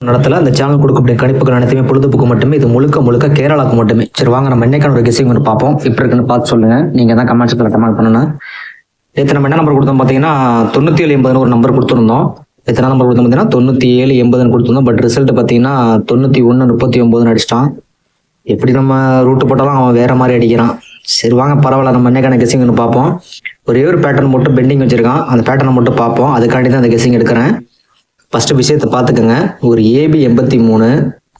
நடத்தல அந்த சேனல் கொடுக்கக்கூடிய கணிப்புகள் அனைத்துமே பொழுதுபோக்கு மட்டுமே. இது முழுக்க முழுக்க கேரளாவுக்கு மட்டுமே. சரி வாங்க நம்ம என்னைக்கான ஒரு கெஸிங் ஒன்று பார்ப்போம். இப்போ இருக்குன்னு பார்த்து சொல்லுங்க. நீங்க தான் கமெண்ட் செக்ஷன்ல கமெண்ட் பண்ணணும். நேற்று நம்ம என்ன நம்பர் கொடுத்தோம் பார்த்தீங்கன்னா 9780 ஒரு நம்பர் கொடுத்துருந்தோம். எத்தனை நம்பர் கொடுத்தோம் பார்த்தீங்கன்னா 9780 கொடுத்துருந்தோம். பட் ரிசல்ட் பார்த்தீங்கன்னா 9139 அடிச்சிட்டான். எப்படி நம்ம ரூட்டு போட்டாலும் அவன் வேற மாதிரி அடிக்கிறான். சரி வாங்க பரவாயில்ல, நம்ம என்னைக்கான கெஸிங் ஒன்று பார்ப்போம். ஒரே ஒரு பேட்டர்ன் மட்டும் பெண்டிங் வச்சிருக்கான். அந்த பேட்டர்னை மட்டும் பார்ப்போம். அதுக்காண்டி தான் அந்த கெஸிங் எடுக்கிறேன். ஃபர்ஸ்ட் விஷயத்தை பார்த்துக்கோங்க. ஒரு ஏபி 83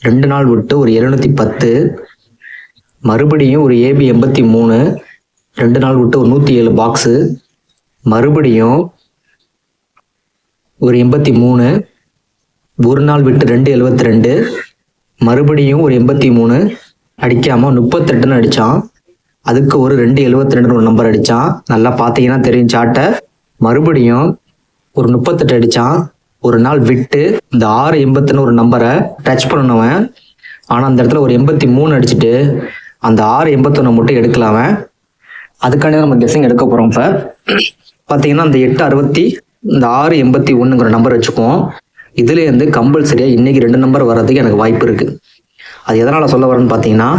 2 நாள் விட்டு ஒரு 710, மறுபடியும் ஒரு ஏபி 83 2 நாள் விட்டு ஒரு 107 பாக்ஸு, மறுபடியும் ஒரு 83 ஒரு நாள் விட்டு 272, மறுபடியும் ஒரு 83 அடிக்காம 38 அடிச்சான். அதுக்கு ஒரு 272 ஒரு நம்பர் அடிச்சான். நல்லா பார்த்தீங்கன்னா தெரியும் சாட்டை. மறுபடியும் ஒரு 38 அடிச்சான். ஒரு நாள் விட்டு இந்த 680 ஒரு நம்பரை டச் பண்ணவன். ஆனா அந்த இடத்துல ஒரு 83 அடிச்சுட்டு அந்த 681 மட்டும் எடுக்கலாம. அதுக்காண்டி நம்ம கெஸிங் எடுக்க போறோம். இப்ப பாத்தீங்கன்னா அந்த 860 இந்த 681ங்கிற நம்பர் வச்சுக்குவோம். இதுல இருந்து கம்பல்சரியா இன்னைக்கு 2 நம்பர் வர்றதுக்கு எனக்கு வாய்ப்பு இருக்கு. அது எதனால சொல்ல வரேன்னு பாத்தீங்கன்னா,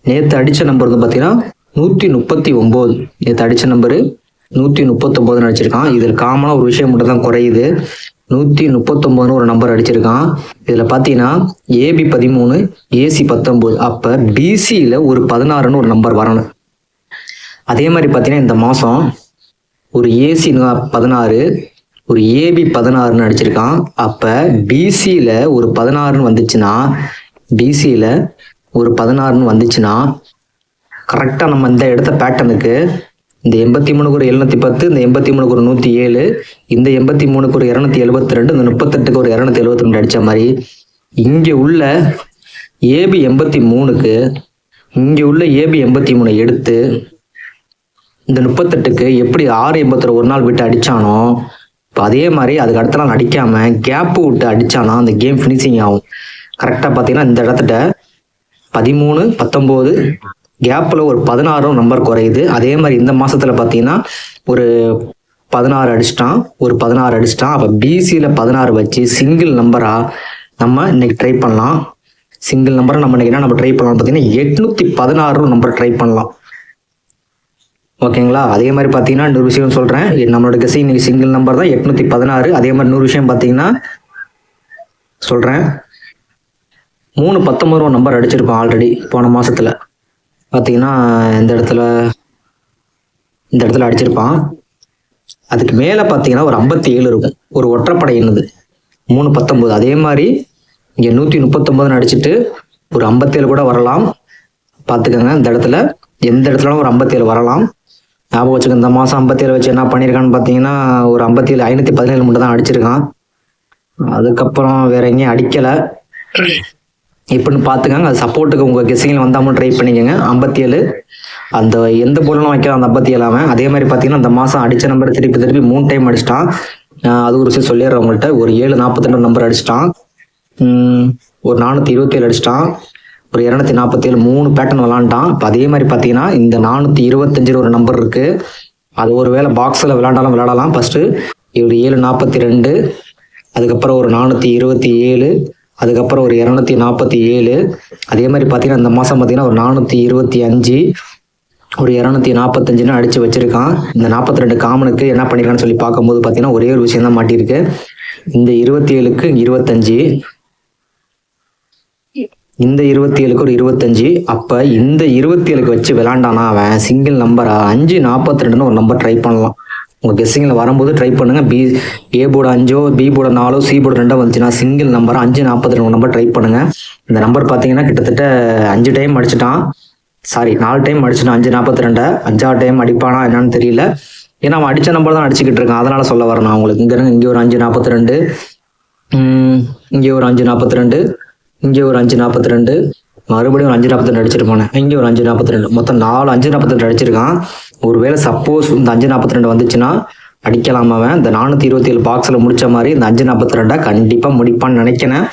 நேற்று அடிச்ச நம்பர் வந்து பாத்தீங்கன்னா 139. நேற்று அடிச்ச நம்பரு 139 அடிச்சிருக்கான். இதில் காமனா ஒரு விஷயம் மட்டும் தான் குறையுது. 139 ஒரு நம்பர் அடிச்சிருக்கான். இதுல பாத்தீங்கன்னா ஏபி 13 ஏசி 19, அப்ப பிசியில ஒரு 16 ஒரு நம்பர் வரணும். அதே மாதிரி பாத்தீங்கன்னா இந்த மாசம் ஒரு ஏசி 16 ஒரு ஏபி 16 அடிச்சிருக்கான். அப்ப பிசியில ஒரு 16 வந்துச்சுன்னா, பிசியில ஒரு 16 வந்துச்சுன்னா கரெக்டா நம்ம இந்த இடத்த பேட்டர்னுக்கு இந்த 83க்கு ஒரு 710, இந்த 83க்கு ஒரு 107, இந்த 83க்கு ஒரு 272, இந்த 38க்கு ஒரு 272 அடிச்ச மாதிரி இங்க உள்ள ஏபி 83க்கு இங்க உள்ள ஏபி 83 எடுத்து இந்த 38க்கு எப்படி 680 ஒரு நாள் விட்டு அடிச்சானோ, இப்போ அதே மாதிரி அதுக்கு அடுத்த நாள் அடிக்காம கேப் விட்டு அடிச்சானா அந்த கேம் ஃபினிஷிங் ஆகும். கரெக்டா பாத்தீங்கன்னா இந்த இடத்துல 13 19 கேப்ல ஒரு 16 நம்பர் குறையுது. அதே மாதிரி இந்த மாசத்துல பாத்தீங்கன்னா ஒரு 16 அடிச்சிட்டான், ஒரு 16 அடிச்சிட்டான். அப்ப பிசியில 16 வச்சு சிங்கிள் நம்பரா நம்ம இன்னைக்கு ட்ரை பண்ணலாம். சிங்கிள் நம்பரை நம்ம இன்னைக்கு என்ன நம்ம ட்ரை பண்ணலாம் பாத்தீங்கன்னா 816 நம்பர் ட்ரை பண்ணலாம். ஓகேங்களா? அதே மாதிரி பாத்தீங்கன்னா இன்னொரு விஷயம் சொல்றேன். நம்மளோட கெஸிங் இன்னைக்கு சிங்கிள் நம்பர் தான் 816. அதே மாதிரி இன்னொரு விஷயம் பாத்தீங்கன்னா சொல்றேன், 319 நம்பர் அடிச்சிருக்கோம் ஆல்ரெடி போன மாசத்துல. பார்த்தீங்கன்னா இந்த இடத்துல அடிச்சிருப்பான். அதுக்கு மேலே பார்த்தீங்கன்னா ஒரு 57 இருக்கும், ஒரு ஒற்றைப்படை எண்ணுது 319. அதே மாதிரி இங்கே 139 அடிச்சுட்டு ஒரு 57 கூட வரலாம். பார்த்துக்கோங்க, இந்த இடத்துல எந்த இடத்துலலாம் ஒரு 57 வரலாம். ஞாபகம் வச்சுக்க. இந்த மாதம் 57 வச்சு என்ன பண்ணியிருக்கான்னு பார்த்தீங்கன்னா ஒரு 57 517 மட்டும் தான் அடிச்சிருக்கான். அதுக்கப்புறம் வேற எங்கேயும் அடிக்கலை. இப்படின்னு பார்த்துக்கோங்க. அது சப்போர்ட்டுக்கு உங்கள் கெஸிங்கில் வந்தாமல் ட்ரை பண்ணிக்கோங்க. 57 அந்த எந்த போர்டெலாம் வைக்கலாம் அந்த 57 அவன். அதே மாதிரி பார்த்தீங்கன்னா அந்த மாதம் அடித்த நம்பர் திருப்பி 3 டைம் அடிச்சிட்டான். அது ஒரு விஷயம் சொல்லிடுறேன் உங்கள்கிட்ட. ஒரு 742 நம்பர் அடிச்சிட்டான், ஒரு 427 அடிச்சிட்டான், ஒரு 247 3 பேட்டர்ன் விளாண்டான். இப்போ அதே மாதிரி பார்த்தீங்கன்னா இந்த 425 ஒரு நம்பர் இருக்கு. அது ஒரு வேளை பாக்ஸில் விளாண்டாலும் விளாடலாம். ஃபர்ஸ்ட்டு ஒரு 742, அதுக்கப்புறம் ஒரு 427, அதுக்கப்புறம் ஒரு 247. அதே மாதிரி பார்த்தீங்கன்னா இந்த மாதம் பார்த்தீங்கன்னா ஒரு 425, ஒரு 245 அடிச்சு வச்சிருக்கான். இந்த 42 காமனுக்கு என்ன பண்ணிருக்கான்னு சொல்லி பார்க்கும்போது பார்த்தீங்கன்னா ஒரே ஒரு விஷயம் தான் மாட்டியிருக்கு. இந்த 27க்கு 25, இந்த 27க்கு ஒரு 25. அப்ப இந்த 27க்கு வச்சு விளாண்டானா அவன் சிங்கிள் நம்பரா 542 ஒரு நம்பர் ட்ரை பண்ணலாம். உங்க கெஸ்ஸிங்ல வரும்போது ட்ரை பண்ணுங்க. A board 5, B board 4, C board 2 வந்துச்சுன்னா சிங்கிள் நம்பர் 542 நம்பர் ட்ரை பண்ணுங்க. இந்த நம்பர் பாத்தீங்கன்னா கிட்டத்தட்ட 5 டைம் அடிச்சுட்டான். சாரி 4 டைம் அடிச்சுட்டான். 542 5ஆவது டைம் அடிப்பானா என்னன்னு தெரியல. ஏன்னா அவன் அடிச்ச நம்பர் தான் அடிச்சுக்கிட்டு இருக்கான். அதனால சொல்ல வரேன் நான் உங்களுக்கு. இங்க ஒரு 542, இங்க ஒரு 542, இங்க ஒரு 542, மறுபடியும் ஒரு 542 அடிச்சிருப்பானே. இங்கே ஒரு 542, மொத்தம் 4 542 அடிச்சிருக்கான். ஒருவேளை சப்போஸ் இந்த 542 வந்துச்சுன்னா அடிக்கலாமா அவன். இந்த 427 பாக்ஸில் முடிச்ச மாதிரி இந்த 542 கண்டிப்பாக முடிப்பான்னு நினைக்கிறேன்.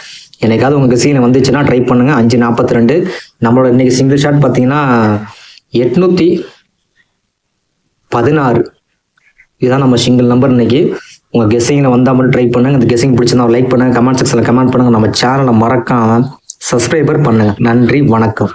என்னைக்காவது உங்களுக்கு சீனை வந்துச்சுன்னா ட்ரை பண்ணுங்க. 542 நம்மளோட இன்னைக்கு சிங்கிள் ஷாட் பார்த்தீங்கன்னா 816. இதுதான் நம்ம சிங்கிள் நம்பர் இன்னைக்கு. உங்கள் கெஸ்ஸிங்கில் வந்தால் மட்டும் ட்ரை பண்ணுங்கள். இந்த கெஸ்ஸிங் பிடிச்சிருந்தா லைக் பண்ணுங்கள், கமெண்ட் செக்ஷனில் கமெண்ட் பண்ணுங்கள். நம்ம சேனலை மறக்காமல் சப்ஸ்கிரைபர் பண்ணுங்கள். நன்றி, வணக்கம்.